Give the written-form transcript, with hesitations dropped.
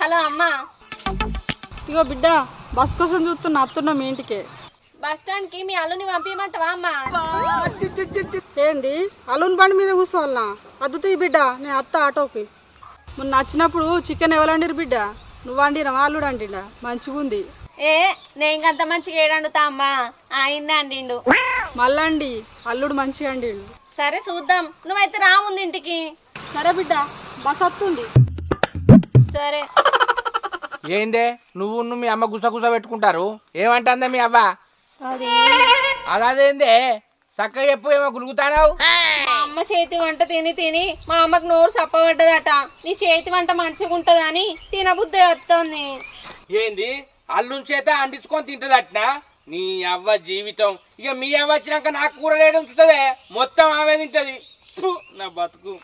Hello అమ్మా. ఇగో బిడ్డ bus కోసం చూస్తున్నా, అత్తున్నా మీ ఇంటికి. బస్ స్టాండ్ కి మీ అల్లుని పంపించమంటావా అమ్మా? ఏంది అల్లుని బండి మీద కూర్చోవాలనా? అద్దుతీ బిడ్డ, నేను అత్త ఆటోకి. మొన్న నచ్చినప్పుడు చికెన్ ఎవరు వండిరు బిడ్డ? నువ్వు వండినా అల్లుడు అంటిండా? మంచిగా ఉంది. నేను ఇంకంత మంచిగా ఏడండుతా అమ్మా. అయిందే అండిండు. మళ్ళండి అల్లుడు మంచిగా అండిండు. సరే చూద్దాం, నువ్వైతే రా ముందు ఇంటికి. సరే బిడ్డ, బస్ వస్తుంది. సరే. ఏందే నువ్వు మీ అమ్మ గుసగుస పెట్టుకుంటారు? ఏమంటుందా మీ అవ్వ? అదేందే చక్కగా చెప్పు, ఏమో గులుగుతానావు? మా అమ్మ చేతి వంట తిని తిని మా అమ్మకు నోరు సప్పబడ్డదట. నీ చేతి వంట మంచిగా ఉంటదని తినబుద్ధి వస్తుంది. ఏంది అల్లుని చేత అండించుకొని తింటదట్నా? నీ అవ్వ జీవితం. ఇక మీ అవ్వ వచ్చినాక నాకు కూర వేయడం చూస్తుందే, మొత్తం ఆమె తింటది. నా బతుకు.